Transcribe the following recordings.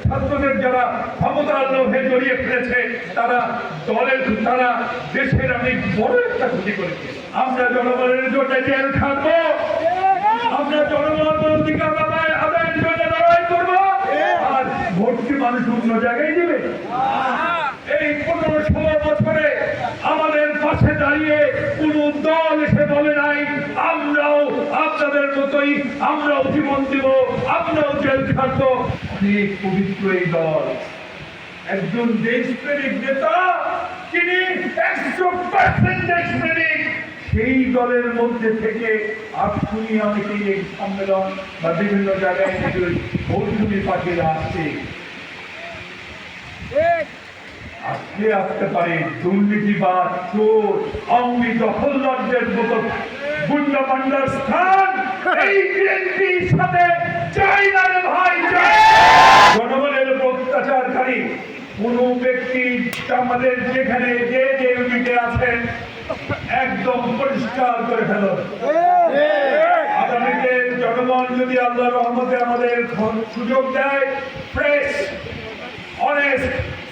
ছাত্রদের যারা ক্ষমতার লোভে জড়িয়ে ফেলেছে তারা দেশের অনেক বড় একটা ক্ষতি করেছে। আমরা জনগণের জন্য জেল খাটবো, আমরা জনগণের অধিকার আদায়ের জন্য লড়াই করবো, আর ভোটটি মানুষ অন্য জায়গায় দেবে। এই 15-16 বছরে আমাদের পাশে দাঁড়িয়ে কোন দল এসে বলে নাই আমরাও আপনাদের মতোই আমরাও জীবন দিব, আমরাও জেল খাটবো। অনেক পবিত্র এই দল, একজন দেশপ্রেমিক নেতা তিনি 100% দেশপ্রেমিক, সেই দলের মধ্যে থেকে আপনি অনেকেই এই সম্মেলন বা বিভিন্ন জায়গায় মৌসুমী পাখিরা আসছে, আজকে আসতে পারে দুর্নীতিবাদ, চোর, আওয়ামী দখলদারদের মতো গুন্ডা পান্ডার স্থান এই বিএনপির সাথে চাই না রে ভাই। জনগণের অত্যাচারকারী কোন ব্যক্তি আমাদের যেখানে যে ইউনিটে আছেন একদম পরিষ্কার করে ফেলুন। আগামীতে জনগণ যদি আল্লাহর রহমতে আমাদের সুযোগ দেয়, ফ্রেশ, অনেস্ট,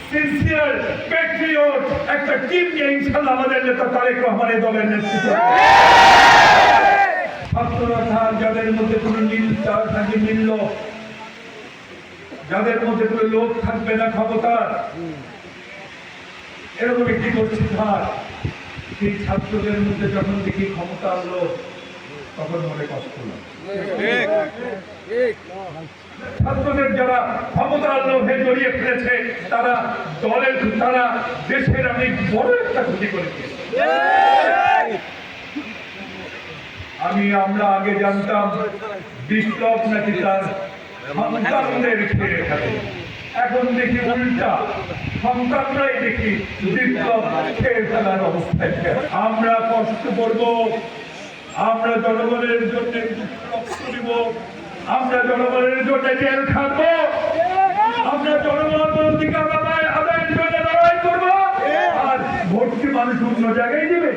সিনসিয়ার, প্যাট্রিয়ট একটা টিম নিয়ে ইনশাআল্লাহ আমাদের নেতা তারেক রহমানের দলের নেতৃত্ব, ছাত্ররা যাদের মধ্যে কোনো নীল, যাদের মধ্যে কোনো লোভ থাকবে না ক্ষমতার, এরকম একটি করছি থাক, সেই ছাত্রদের মধ্যে যখন দেখি ক্ষমতার লোভ তখন মনে কষ্ট লাগে। ছাত্রদের যারা ক্ষমতার লোভে জড়িয়ে ফেলেছে তারা দেশের অনেক বড় একটা ক্ষতি করেছে। আমরা আগে জানতাম বিপ্লব নাকি তার সন্তানদের খেয়ে ফেলে, এখন দেখি উল্টা, সন্তানরাই দেখি বিপ্লব খেয়ে ফেলার অবস্থায়। আমরা কষ্ট করব, আমরা জনগণের জন্য রক্ত দিব, আমরা জনগণের জন্য জেল খাটবো, আমরা জনগণের অধিকার আদায়ের জন্য লড়াই করবো, আর ভোটটি মানুষ অন্য জায়গায় দেবে।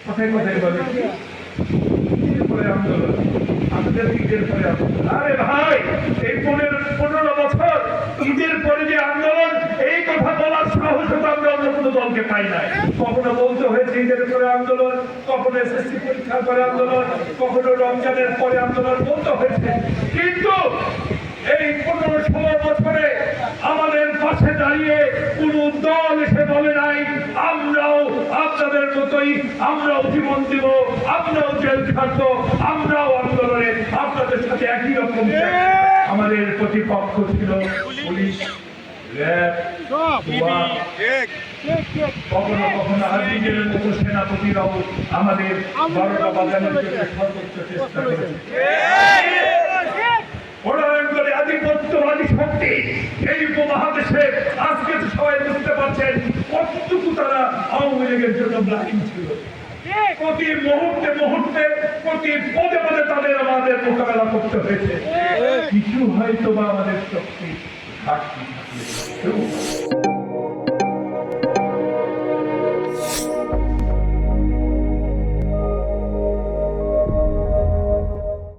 কোথায় কোথায় বলে আন্দোলন, আমাদের ঈদের পরে আন্দোলন। আরে ভাই, এই 15 বছর ঈদের পরে যে আন্দোলন, এই কথা বলার সাহস আমরা অন্য কোনো দলকে পাই নাই। কখনো বলতে হয়েছে ঈদের পরে আন্দোলন, কখনো এসএসসি পরীক্ষার পরে আন্দোলন, কখনো রমজানের পরে আন্দোলন বলতে হয়েছে, কিন্তু এই 15-16 বছরে আমাদের পাশে দাঁড়িয়ে কোন দল এসে বলে নাই আমরাও আপনাদের মতোই আমরাও জীবন দিব, আমরাও জেল খাটবো, আমরাও আন্দোলনে আপনাদের সাথে একই রকম। আমাদের প্রতিপক্ষ ছিল পুলিশ, র্যাব, কখনো কখনো আর্মিদের মতো সেনাপতিরাও আমাদের 12টা বাজানোর জন্য সর্বোচ্চ চেষ্টা করেছে। আধিপত্যবাদী শক্তি এই উপমহাদেশে আজকে সবাই বুঝতে পারছেন কতটুকু তারা আওয়ামী লীগের জন্য ব্লাইন্ড ছিল। প্রতি মুহূর্তে প্রতি পদে পদে তাদের আমাদের মোকাবেলা করতে হয়েছে। কিছু হয়তো বা আমাদের শক্তি ঘাটতি থাকলে